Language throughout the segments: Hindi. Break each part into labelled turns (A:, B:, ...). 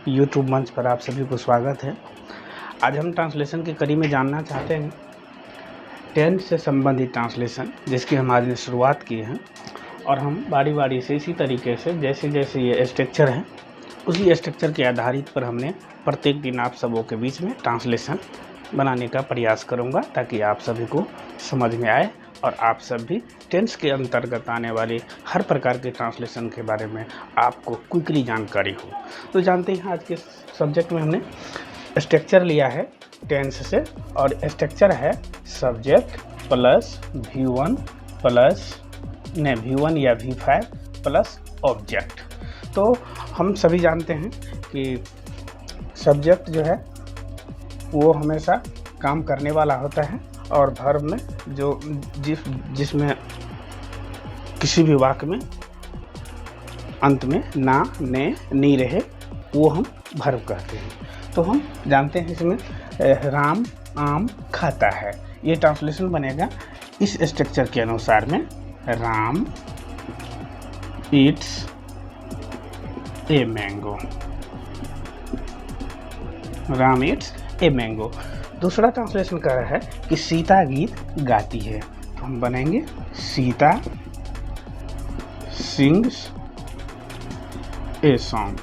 A: यूट्यूब मंच पर आप सभी को स्वागत है। आज हम ट्रांसलेशन की कड़ी में जानना चाहते हैं टेंस से संबंधित ट्रांसलेशन, जिसकी हम आज ने शुरुआत की है। और हम बारी बारी से इसी तरीके से जैसे जैसे ये स्ट्रक्चर है उसी स्ट्रक्चर के आधारित पर हमने प्रत्येक दिन आप सबों के बीच में ट्रांसलेशन बनाने का प्रयास करूँगा, ताकि आप सभी को समझ में आए और आप सब भी टेंस के अंतर्गत आने वाली हर प्रकार के ट्रांसलेशन के बारे में आपको क्विकली जानकारी हो। तो जानते हैं आज के सब्जेक्ट में हमने स्ट्रक्चर लिया है टेंस से, और स्ट्रक्चर है subject plus V1 plus V1 या V5 प्लस ऑब्जेक्ट। तो हम सभी जानते हैं कि सब्जेक्ट जो है वो हमेशा काम करने वाला होता है, और वर्ब में जो जिसमें किसी भी वाक्य में अंत में ना ने नी रहे वो हम वर्ब कहते हैं। तो हम जानते हैं इसमें राम आम खाता है, ये ट्रांसलेशन बनेगा इस स्ट्रक्चर के अनुसार में, Ram eats a mango, Ram eats a mango. दूसरा ट्रांसलेशन कर रहा है कि सीता गीत गाती है, तो हम बनेंगे सीता सिंग्स ए सॉन्ग।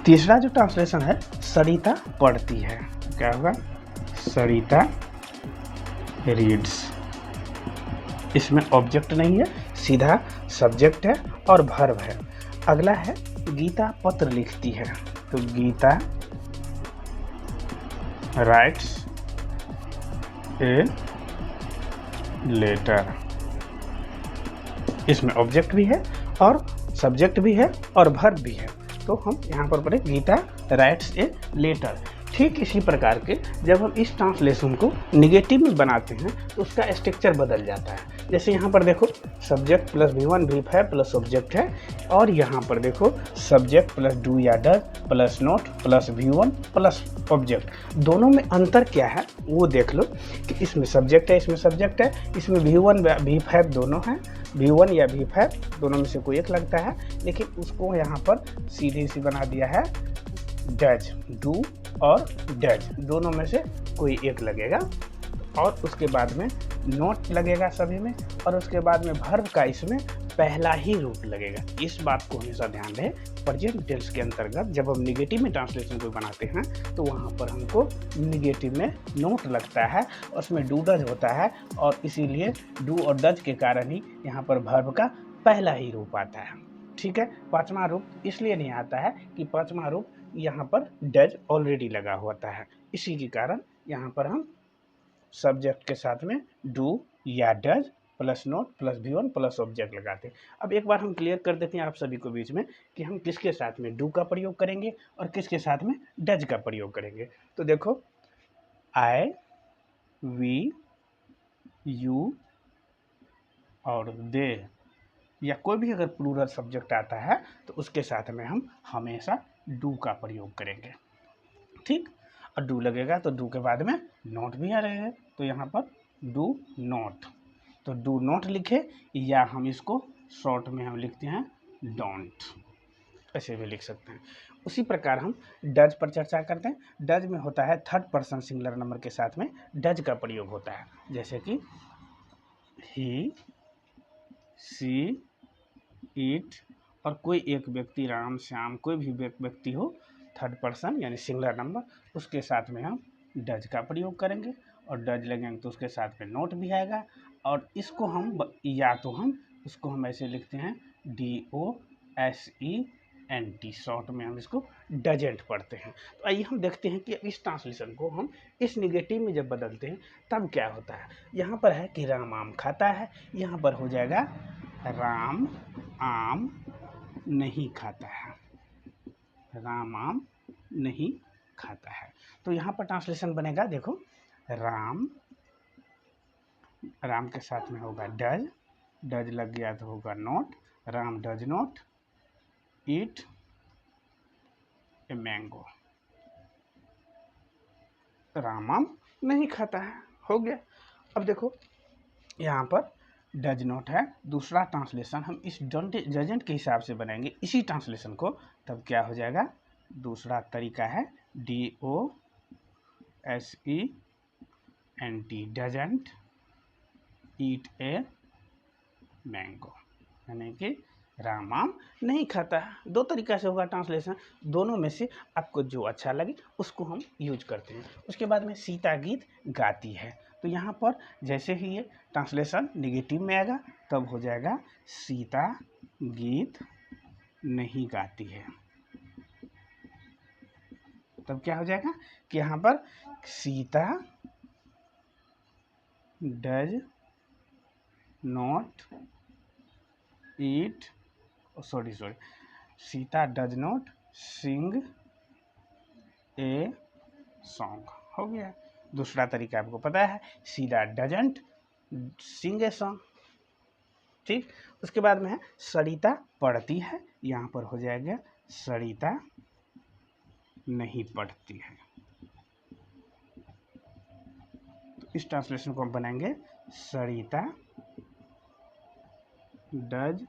A: तीसरा जो ट्रांसलेशन है सरिता पढ़ती है, क्या होगा सरिता रीड्स। इसमें ऑब्जेक्ट नहीं है, सीधा सब्जेक्ट है और वर्ब है। अगला है गीता पत्र लिखती है, तो गीता राइट्स ए लेटर। इसमें ऑब्जेक्ट भी है और सब्जेक्ट भी है और वर्ब भी है, तो हम यहाँ पर पढ़े गीता राइट्स ए लेटर। ठीक इसी प्रकार के जब हम इस ट्रांसलेशन को निगेटिव में बनाते हैं तो उसका स्ट्रक्चर बदल जाता है। जैसे यहाँ पर देखो subject plus V1 V5 plus object है, और यहाँ पर देखो सब्जेक्ट प्लस डू या does plus note plus V1 plus object. दोनों में अंतर क्या है वो देख लो कि इसमें सब्जेक्ट है, इसमें सब्जेक्ट है, इसमें V1 V5 दोनों हैं, V1 या V5 दोनों में से कोई एक लगता है, लेकिन उसको यहाँ पर सीधे सी बना दिया है डज, डू और डज दोनों में से कोई एक लगेगा, और उसके बाद में नोट लगेगा सभी में, और उसके बाद में वर्ब का इसमें पहला ही रूप लगेगा। इस बात को हमेशा ध्यान रहे, प्रेजेंट टेंस के अंतर्गत जब हम निगेटिव में ट्रांसलेशन को बनाते हैं तो वहाँ पर हमको निगेटिव में नोट लगता है, और उसमें डू डज होता है, और इसीलिए डू और डज के कारण ही यहाँ पर वर्ब का पहला ही रूप आता है। ठीक है, पांचवा रूप इसलिए नहीं आता है कि पांचवा रूप यहाँ पर डज ऑलरेडी लगा होता है, इसी के कारण यहाँ पर हम सब्जेक्ट के साथ में डू या does plus note plus V1 plus object लगाते हैं। अब एक बार हम क्लियर कर देते हैं आप सभी को बीच में कि हम किसके साथ में डू का प्रयोग करेंगे और किसके साथ में डज का प्रयोग करेंगे। तो देखो आई वी यू और दे, या कोई भी अगर प्लूरल सब्जेक्ट आता है तो उसके साथ में हम हमेशा डू का प्रयोग करेंगे। ठीक, और डू लगेगा तो डू के बाद में नोट भी आ रहे हैं, तो यहाँ पर डू नोट, तो डू नोट लिखे, या हम इसको शॉर्ट में हम लिखते हैं डोंट, ऐसे भी लिख सकते हैं। उसी प्रकार हम डज पर चर्चा करते हैं। डज में होता है थर्ड पर्सन सिंगुलर नंबर के साथ में डज का प्रयोग होता है, जैसे कि ही सी इट, और कोई एक व्यक्ति राम श्याम कोई भी व्यक्ति हो थर्ड पर्सन यानी सिंगुलर नंबर, उसके साथ में हम डज का प्रयोग करेंगे, और डज लगेंगे तो उसके साथ में नोट भी आएगा, और इसको हम या तो हम इसको हम ऐसे लिखते हैं DOSENT, शॉर्ट में हम इसको डजेंट पढ़ते हैं। तो आइए हम देखते हैं कि इस ट्रांसलेशन को हम इस निगेटिव में जब बदलते हैं तब क्या होता है। यहाँ पर है कि राम आम खाता है, यहाँ पर हो जाएगा राम आम नहीं खाता है, राम आम नहीं खाता है। तो यहाँ पर ट्रांसलेशन बनेगा, देखो राम, राम के साथ में होगा डज, डज लग गया तो होगा note, Ram does note eat a mango, Ram आम नहीं खाता है, हो गया। अब देखो यहाँ पर डज नॉट है, दूसरा ट्रांसलेशन हम इस डजंट के हिसाब से बनाएंगे इसी ट्रांसलेशन को, तब क्या हो जाएगा, दूसरा तरीका है DOSENT, doesn't eat a mango, यानी कि राम आम नहीं खाता। दो तरीका से होगा ट्रांसलेशन, दोनों में से आपको जो अच्छा लगे उसको हम यूज करते हैं। उसके बाद में सीता गीत गाती है, तो यहाँ पर जैसे ही ये ट्रांसलेशन निगेटिव में आएगा तब हो जाएगा सीता गीत नहीं गाती है। तब क्या हो जाएगा कि यहाँ पर Sita does not eat, sorry Sita does not sing a song, हो गया। दूसरा तरीका आपको पता है, Sita doesn't sing a song, ठीक। उसके बाद में है सरिता पढ़ती है, यहाँ पर हो जाएगा सरिता नहीं पढ़ती है। तो इस ट्रांसलेशन को हम बनाएंगे सरिता डज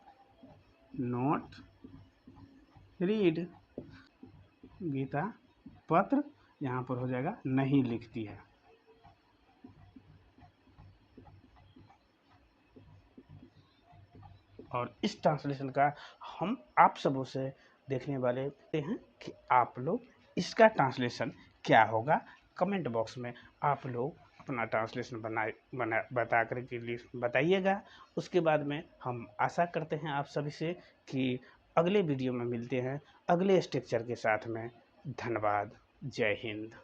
A: नॉट रीड, गीता पत्र यहाँ पर हो जाएगा नहीं लिखती है। और इस ट्रांसलेशन का हम आप सबों से देखने वाले हैं कि आप लोग इसका ट्रांसलेशन क्या होगा। कमेंट बॉक्स में आप लोग अपना ट्रांसलेशन बता कर के लिए बताइएगा। उसके बाद में हम आशा करते हैं आप सभी से कि अगले वीडियो में मिलते हैं अगले स्ट्रक्चर के साथ में। धन्यवाद, जय हिंद।